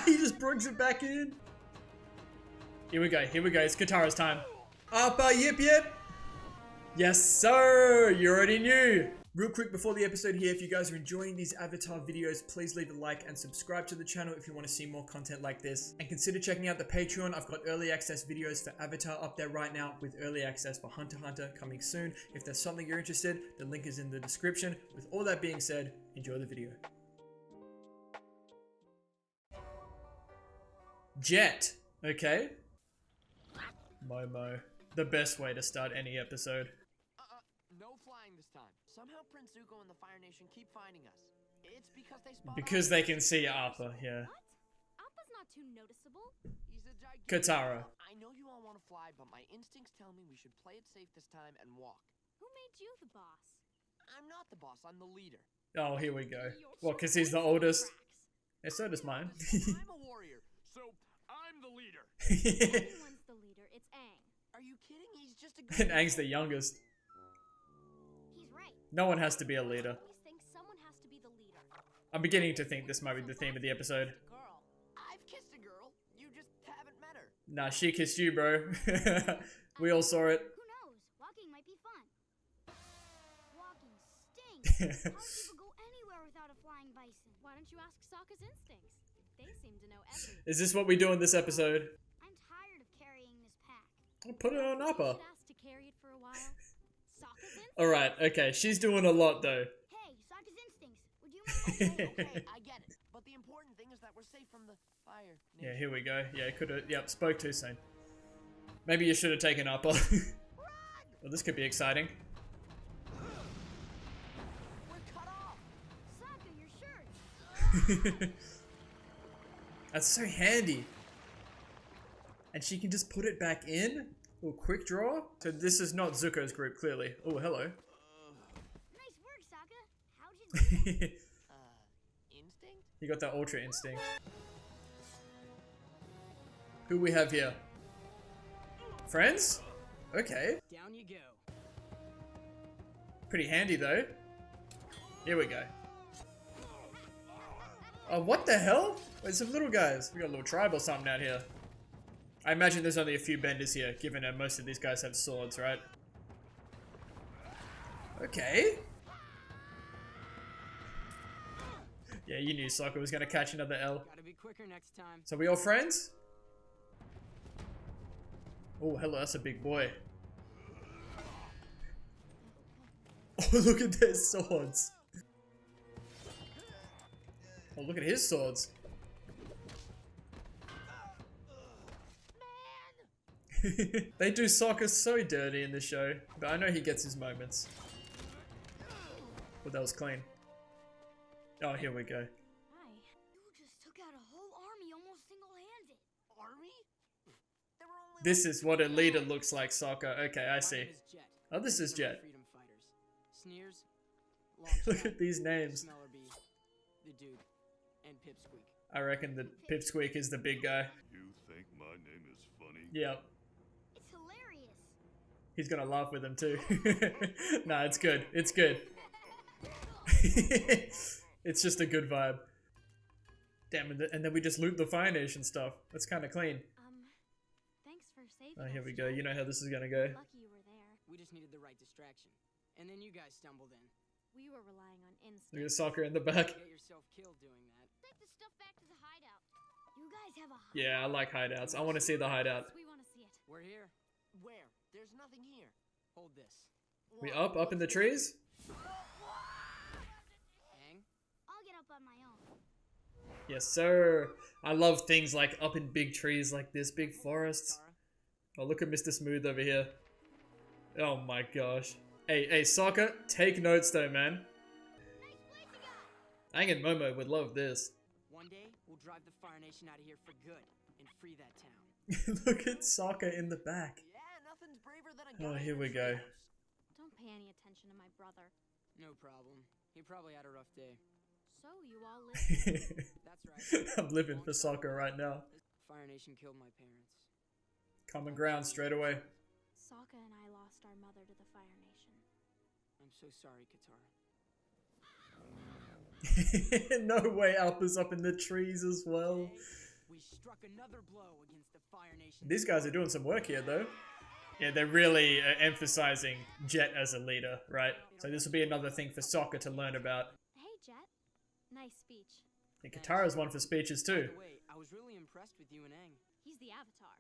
He just brings it back in. Here we go, it's Katara's time. Appa, yip yip. Yes sir, you already knew. Real quick before the episode here, if you guys are enjoying these Avatar videos, please leave a like and subscribe to the channel if you want to see more content like this. And consider checking out the Patreon. I've got early access videos for Avatar up there right now, with early access for Hunter x Hunter coming soon. If there's something you're interested, the link is in the description. With all that being said, enjoy the video. Jet, okay. Momo, the best way to start any episode. No flying this time. Somehow Prince Zuko and the Fire Nation keep finding us. It's because they can see Appa, yeah. What? Appa's not too noticeable. He's a gigantic. Katara. I know you all want to fly, but my instincts tell me we should play it safe this time and walk. Who made you the boss? I'm not the boss, I'm the leader. Oh, here we go. Well, because he's the oldest. Yeah, so does mine. I'm a warrior, so I'm the leader. Everyone's the leader. It's Aang. Are you kidding? He's just a good And Aang's the youngest. He's right. No one has to be a leader. I always think someone has to be the leader. I'm beginning to think this might be the theme of the episode. girl. I've kissed a girl. You just haven't met her. Nah, she kissed you, bro. We all saw it. Who knows? Walking might be fun. Walking stinks. How do people go anywhere without a flying bison? Why don't you ask Sokka's instincts? They seem to know everything. Is this what we do in this episode? I'm tired of carrying this pack. I'll put it on You Appa. should ask to carry it for a while. Sokka's instincts. Alright, okay, she's doing a lot though. Hey, Sokka's instincts. Would you mind? Okay, I get it. But the important thing is that we're safe from the Fire Nation. Yeah, here we go. Yeah, could've, yep, spoke too soon. Maybe you should have taken Appa. Well, this could be exciting. We're cut off. Sokka, your shirt. That's so handy. And she can just put it back in? Little quick draw? So this is not Zuko's group, clearly. Oh, hello. Nice work, Sokka. How'd you do that? Instinct? You got that ultra instinct. Who we have here? Friends? Okay. Down you go. Pretty handy though. Here we go. Oh, what the hell? Wait, some little guys. We got a little tribe or something out here. I imagine there's only a few benders here, given that most of these guys have swords, right? Okay. Yeah, you knew Sokka was gonna catch another L. Gotta be quicker next time. So we all friends? Oh, hello, that's a big boy. Oh, look at their swords. Oh, look at his swords. They do Sokka so dirty in the show, but I know he gets his moments. But that was clean. Oh, here we go. Hi. You just took out a whole army almost single-handed. Army? There were only This is what a leader looks like, Sokka. Okay, I see. Jet. Oh, this is Jet. Freedom fighters. Sneers. Look at these names. Smellerbee, the Duke, and Pipsqueak. I reckon the Pipsqueak is the big guy. You think my name is funny? Yep. It's hilarious. He's gonna laugh with him too. Nah, it's good. It's good. It's just a good vibe. Damn, and then we just loot the Fire Nation stuff. That's kind of clean. Thanks for saving Oh, here us, we go. Jet. You know how this is gonna go. Lucky you were there. We just needed the right distraction. And then you guys stumbled in. We were relying on instinct. Look at Sokka in the back. Get yourself killed doing that. Take the stuff back to the hideout. You guys have a hideout? Yeah, I like hideouts. I want to see the hideout. We want to see it. We're here. Where? There's nothing here. Hold this. We up in the trees? Hang. I'll get up on my own. Yes, sir. I love things like up in big trees like this, big forests. Oh, look at Mr. Smooth over here. Oh my gosh. Hey, Sokka, take notes though, man. Nice place you got. Aang and Momo would love this. One day, we'll drive the Fire Nation out of here for good and free that town. Look at Sokka in the back. Yeah, nothing's braver than a Oh, guy here in a we go. treehouse. Don't pay any attention to my brother. No problem. He probably had a rough day. So you all live. That's right. I'm living for Sokka right now. Fire Nation killed my parents. Common ground straight away. Sokka and I lost our mother to the Fire Nation. I'm so sorry, Katara. No way, Alpa's up in the trees as well. We struck another blow against the Fire Nation. These guys are doing some work here, though. Yeah, they're really emphasizing Jet as a leader, right? So this will be another thing for Sokka to learn about. Hey, Jet. Nice speech. And Katara's one for speeches too. By the way, I was really impressed with you and Aang. He's the Avatar.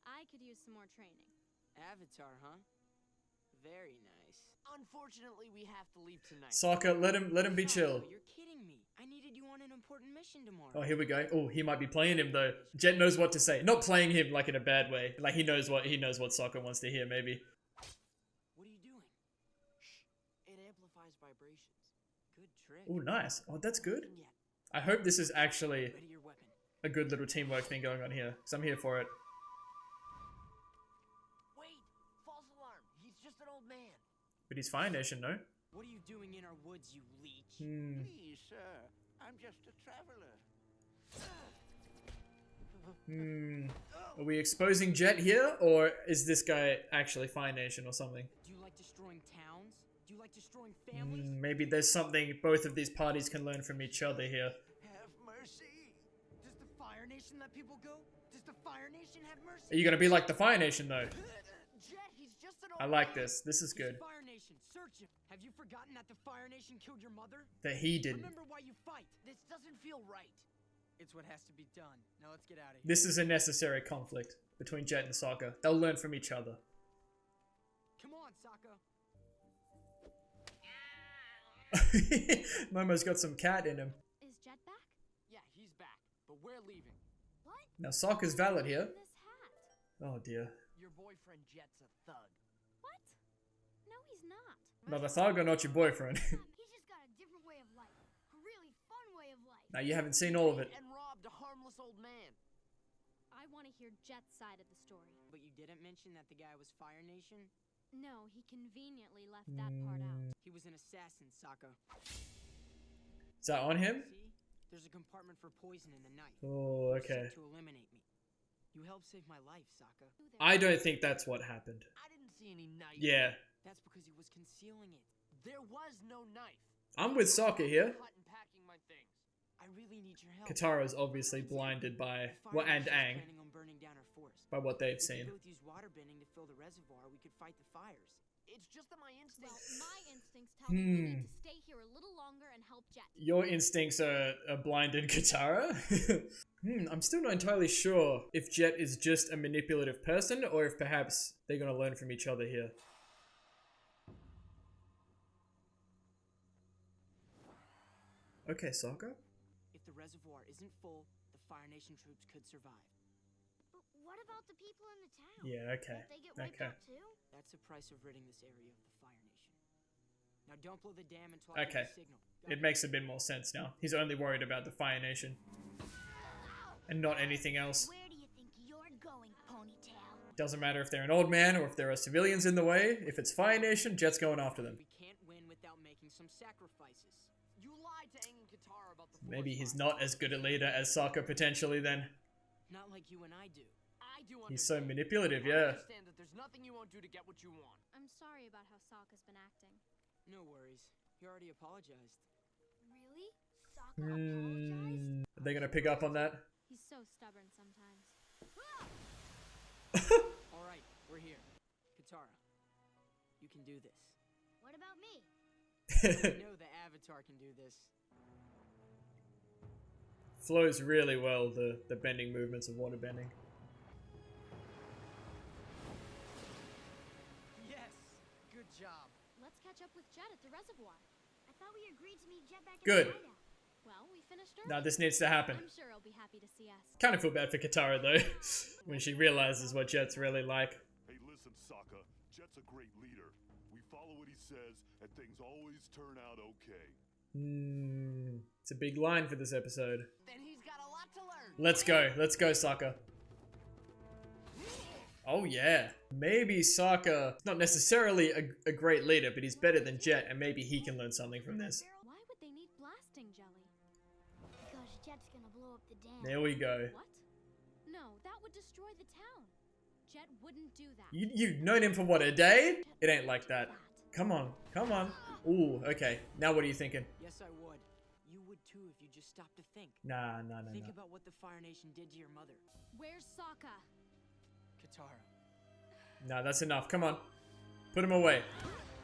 I could use some more training. Avatar, huh? Very nice. Unfortunately, we have to leave tonight. Sokka, let him be chill. You're kidding me. I needed you on an important mission tomorrow. Oh, here we go. Oh, he might be playing him though. Jet knows what to say. Not playing him like in a bad way. Like he knows what Sokka wants to hear, maybe. What are you doing? Shh. It amplifies vibrations. Good trick. Oh, nice. Oh, that's good. Nothing yet. I hope this is actually Ready your weapon. a good little teamwork thing going on here, because I'm here for it. Wait! False alarm. He's just an old man. But he's Fire Nation, no? What are you doing in our woods, you leech? Please, sir. I'm just a traveler. Are we exposing Jet here, or is this guy actually Fire Nation or something? Do you like destroying towns? Do you like destroying families? Maybe there's something both of these parties can learn from each other here. Have mercy. Does the Fire Nation let people go? Does the Fire Nation have mercy? Are you gonna be like the Fire Nation though? Jet, he's just an old I like man. this. This is good. Fire Nation, search him. Have you forgotten that the Fire Nation killed your mother? That he didn't. Remember why you fight. This doesn't feel right. It's what has to be done. Now let's get out of here. This is a necessary conflict between Jet and Sokka. They'll learn from each other. Come on, Sokka. Momo's got some cat in him. Is Jet back? Yeah, he's back, but we're leaving. What? Now Sokka's valid here. This hat. Oh dear. Your boyfriend Jet's a thug. What? No, he's not. Not a thug or not your boyfriend? He's just got a different way of life. A really fun way of life. Now you haven't seen all of it. And robbed a harmless old man. I want to hear Jet's side of the story. But you didn't mention that the guy was Fire Nation? No, he conveniently left that part out. He was an assassin, Sokka. Is that on him? See? There's a compartment for poison in the knife. Oh, You okay. said to eliminate me. You helped save my life, Sokka. I don't think that's what happened. I didn't see any knife. Yeah. That's because he was concealing it. There was no knife. I'm with Sokka here. Cut and packing my things. I really need your help. Katara's obviously blinded by, The well, Fire and Nation's Aang, planning on burning down our forest. by what they've If we seen. both use water bending to fill the reservoir, we could fight the fires. It's just that my Well, instincts. my instincts tell me we need to stay here a little longer and help Jet. Your instincts are blinded, Katara? I'm still not entirely sure if Jet is just a manipulative person, or if perhaps they're gonna learn from each other here. Okay, Sokka? If the reservoir isn't full, the Fire Nation troops could survive. But what about the people in the town? Yeah, okay. Won't they get wiped Okay. out too? That's the price of ridding this area of the Fire Nation. Now don't blow the dam until I Okay. give the signal. Got It makes a bit more sense now. He's only worried about the Fire Nation. And not anything else. Where do you think you're going, Ponytail? Doesn't matter if they're an old man or if there are civilians in the way. If it's Fire Nation, Jet's going after them. We can't win without making some sacrifices. You lied to Aang and Katara about the Maybe forest he's fire. not as good a leader as Sokka potentially then. Not like you and I do. I do He's so understand. manipulative, I yeah. understand that there's nothing you won't do to get what you want. I'm sorry about how Sokka's been acting. No worries. You already apologized. Really? Sokka apologized? Are they gonna pick up on that? He's so stubborn sometimes. All right, we're here. Katara, you can do this. What about me? I know the Avatar can do this. Flows really well, the bending movements of water bending. Yes, good job. Let's catch up with Jet at the reservoir. I thought we agreed to meet Jet back at Good. the hideout. Well, we finished early. Now this needs to happen. I'm sure he'll be happy to see us. Kind of feel bad for Katara though, when she realizes what Jet's really like. Hey, listen, Sokka. Jet's a great leader. We follow what he says, and things always turn out okay. It's a big line for this episode. Then he's got a lot to learn. Let's go Sokka. Oh yeah, maybe Sokka, not necessarily a great leader, but he's better than Jet, and maybe he can learn something from this. Why would they need blasting jelly? Because Jet's gonna blow up the dam. There we go. What? No, that would destroy the town. Jet wouldn't do that. You've known him for what, a day? It ain't like that. Come on, come on. Ooh, okay. Now what are you thinking? Yes, I would. You would too if you just stopped to think. Nah. Think about what the Fire Nation did to your mother. Where's Sokka? Katara. Nah, that's enough. Come on. Put him away.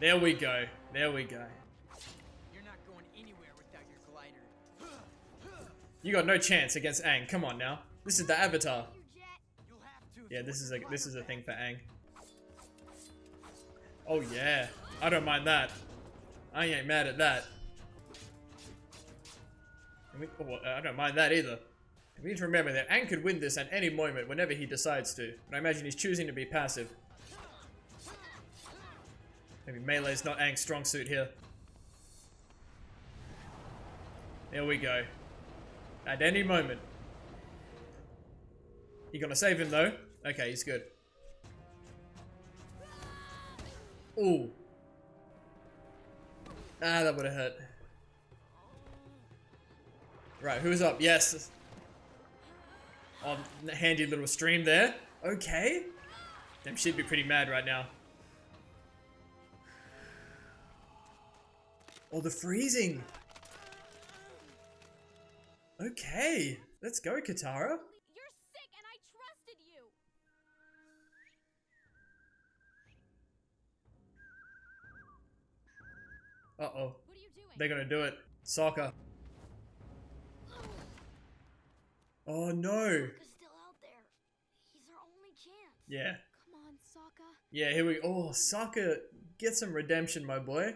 There we go. There we go. You're not going anywhere without your glider. You got no chance against Aang. Come on now. This is the Avatar. Your jet. You'll have to. if Yeah, you this want is a your thing glider for Aang. Oh yeah. I don't mind that. I ain't mad at that. I don't mind that either. We need to remember that Aang could win this at any moment whenever he decides to. But I imagine he's choosing to be passive. Maybe melee's not Aang's strong suit here. There we go. At any moment. You gonna save him though? Okay, he's good. Ooh. Ah, that would have hurt. Right, who's up? Yes. Oh, handy little stream there. Okay. Damn, she'd be pretty mad right now. Oh, the freezing. Okay. Let's go, Katara. You're sick and I trusted you. Uh-oh. What are you doing? They're gonna do it. Sokka. Oh, no. Sokka's still out there. He's our only chance. Yeah. Come on, Sokka. Yeah, here we go. Oh, Sokka, get some redemption, my boy.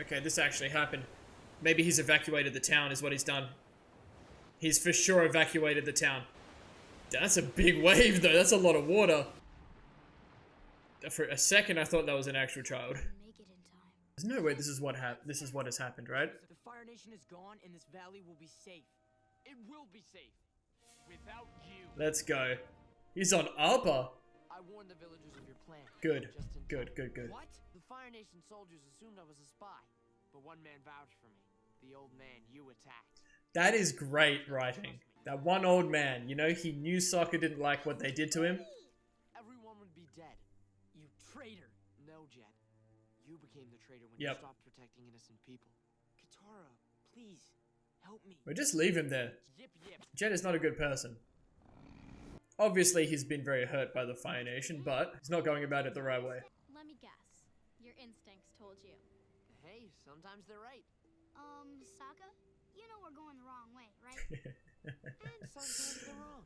Okay, this actually happened. Maybe he's evacuated the town is what he's done. He's for sure evacuated the town. That's a big wave though, that's a lot of water. For a second I thought that was an actual child. Make it in time. There's no way this is what has happened, right? The Fire Nation is gone and this valley will be safe. It will be safe. Without you. Let's go. He's on Appa. I warned the villagers of your plan. Good. Just in Good, time. good, good. What? The Fire Nation soldiers assumed I was a spy. But one man vouched for me. The old man you attacked. That is great writing. That one old man, you know, he knew Sokka didn't like what they did to him. Everyone would be dead. You traitor. No, Jet. You became the traitor when you Yep. stopped protecting innocent people. Katara, please, help me. But just leave him there. Yip yip. Jet is not a good person. Obviously, he's been very hurt by the Fire Nation, but he's not going about it the right way. Let me guess. Your instincts told you. Hey, sometimes they're right. Sokka, you know we're going the wrong way, right? And sometimes they're wrong.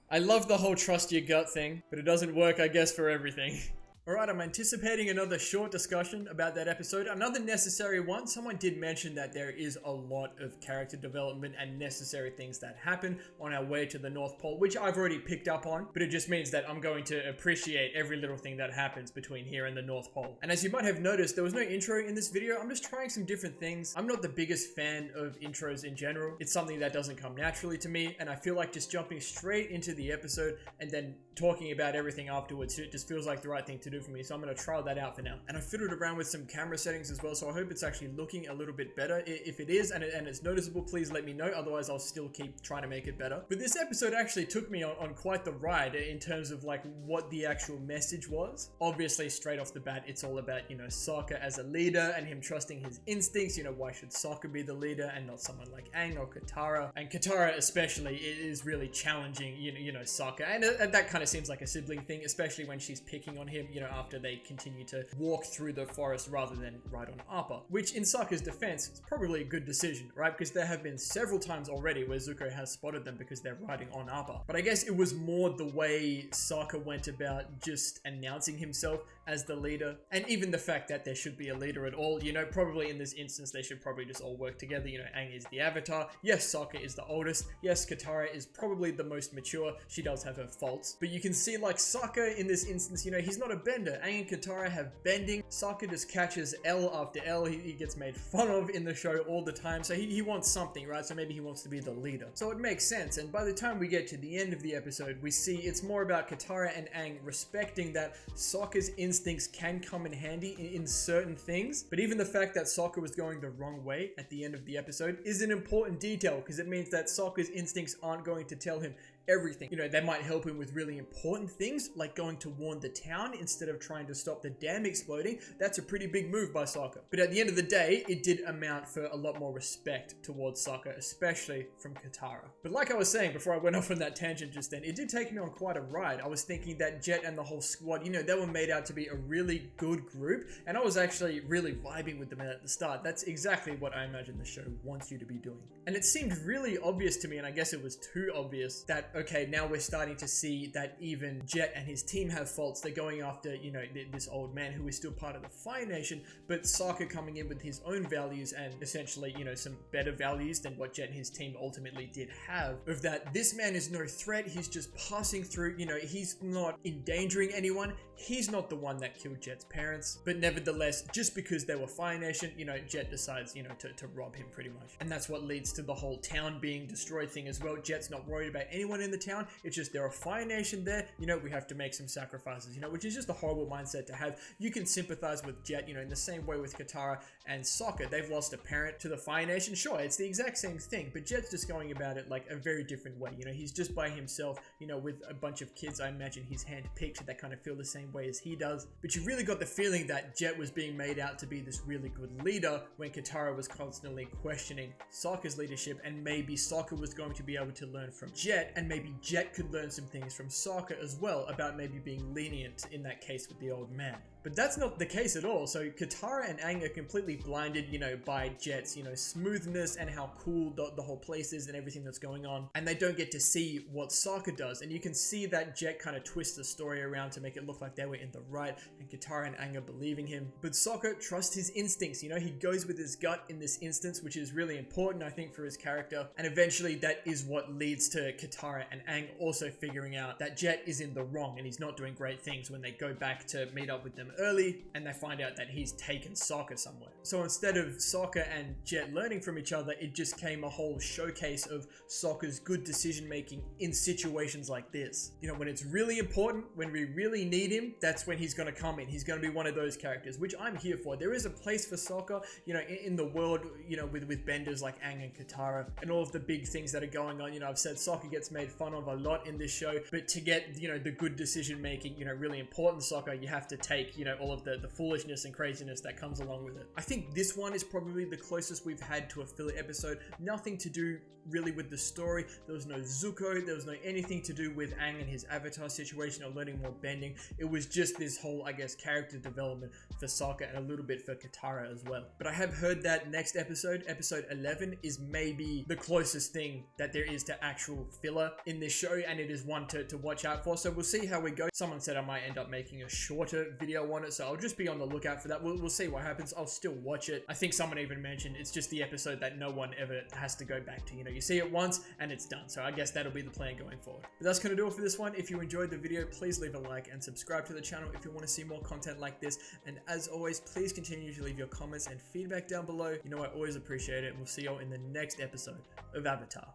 I love the whole trust your gut thing, but it doesn't work, I guess, for everything. Alright, I'm anticipating another short discussion about that episode. Another necessary one. Someone did mention that there is a lot of character development and necessary things that happen on our way to the North Pole, which I've already picked up on, but it just means that I'm going to appreciate every little thing that happens between here and the North Pole. And as you might have noticed, there was no intro in this video. I'm just trying some different things. I'm not the biggest fan of intros in general. It's something that doesn't come naturally to me, and I feel like just jumping straight into the episode and then talking about everything afterwards, it just feels like the right thing to do for me, so I'm going to trial that out for now. And I fiddled around with some camera settings as well, so I hope it's actually looking a little bit better. If it is and it's noticeable, please let me know, otherwise I'll still keep trying to make it better. But this episode actually took me on quite the ride in terms of like what the actual message was. Obviously, straight off the bat, it's all about, you know, Sokka as a leader and him trusting his instincts. You know, why should Sokka be the leader and not someone like Aang or Katara? And Katara especially is really challenging, you know, Sokka, and that kind of seems like a sibling thing, especially when she's picking on him, you know, after they continue to walk through the forest rather than ride on Appa, which in Sokka's defense is probably a good decision, right? Because there have been several times already where Zuko has spotted them because they're riding on Appa. But I guess it was more the way Sokka went about just announcing himself as the leader, and even the fact that there should be a leader at all. You know, probably in this instance they should probably just all work together. You know, Aang is the Avatar, yes, Sokka is the oldest, yes, Katara is probably the most mature, she does have her faults, but you can see like Sokka in this instance, you know, he's not a bender. Aang and Katara have bending. Sokka just catches L after L. He gets made fun of in the show all the time, so he wants something, right? So maybe he wants to be the leader. So it makes sense, and by the time we get to the end of the episode, we see it's more about Katara and Aang respecting that Sokka's instincts can come in handy in certain things, but even the fact that Sokka was going the wrong way at the end of the episode is an important detail, because it means that Sokka's instincts aren't going to tell him everything. You know, they might help him with really important things, like going to warn the town instead of trying to stop the dam exploding. That's a pretty big move by Sokka. But at the end of the day, it did amount for a lot more respect towards Sokka, especially from Katara. But like I was saying before I went off on that tangent just then, it did take me on quite a ride. I was thinking that Jet and the whole squad, you know, they were made out to be a really good group, and I was actually really vibing with them at the start. That's exactly what I imagine the show wants you to be doing. And it seemed really obvious to me, and I guess it was too obvious, that okay, now we're starting to see that even Jet and his team have faults. They're going after, you know, this old man who is still part of the Fire Nation, but Sokka coming in with his own values and essentially, you know, some better values than what Jet and his team ultimately did have, of that this man is no threat, he's just passing through, you know, he's not endangering anyone, he's not the one that killed Jet's parents, but nevertheless, just because they were Fire Nation, you know, Jet decides, you know, to rob him pretty much. And that's what leads to the whole town being destroyed thing as well. Jet's not worried about anyone in the town, it's just there are Fire Nation there, you know, we have to make some sacrifices, you know, which is just a horrible mindset to have. You can sympathize with Jet, you know, in the same way with Katara and Sokka. They've lost a parent to the Fire Nation, sure, it's the exact same thing, but Jet's just going about it like a very different way. You know, he's just by himself, you know, with a bunch of kids. I imagine he's handpicked that kind of feel the same way as he does. But you really got the feeling that Jet was being made out to be this really good leader when Katara was constantly questioning Sokka's leadership, and maybe Sokka was going to be able to learn from Jet, and maybe Jet could learn some things from Sokka as well about maybe being lenient in that case with the old man. But that's not the case at all. So Katara and Aang are completely blinded, you know, by Jet's, you know, smoothness and how cool the whole place is and everything that's going on. And they don't get to see what Sokka does. And you can see that Jet kind of twists the story around to make it look like they were in the right, and Katara and Aang are believing him. But Sokka trusts his instincts, you know, he goes with his gut in this instance, which is really important, I think, for his character. And eventually that is what leads to Katara and Aang also figuring out that Jet is in the wrong and he's not doing great things when they go back to meet up with them early, and they find out that he's taken Sokka somewhere. So instead of Sokka and Jet learning from each other, it just came a whole showcase of Sokka's good decision making in situations like this. You know, when it's really important, when we really need him, that's when he's going to come in. He's going to be one of those characters, which I'm here for. There is a place for Sokka, you know, in the world, you know, with benders like Aang and Katara and all of the big things that are going on. You know, I've said Sokka gets made fun of a lot in this show, but to get, you know, the good decision making, you know, really important Sokka, you have to take, you know, all of the foolishness and craziness that comes along with it. I think this one is probably the closest we've had to a filler episode. Nothing to do really with the story. There was no Zuko, there was no anything to do with Aang and his avatar situation or learning more bending. It was just this whole, I guess, character development for Sokka and a little bit for Katara as well. But I have heard that next episode, episode 11, is maybe the closest thing that there is to actual filler in this show, and it is one to watch out for. So we'll see how we go. Someone said I might end up making a shorter video on it, so I'll just be on the lookout for that. We'll see what happens. I'll still watch it. I think someone even mentioned it's just the episode that no one ever has to go back to. You know, you see it once and it's done. So I guess that'll be the plan going forward. But that's gonna do it for this one. If you enjoyed the video, please leave a like and subscribe to the channel if you want to see more content like this. And as always, please continue to leave your comments and feedback down below. You know, I always appreciate it. And we'll see you all in the next episode of Avatar.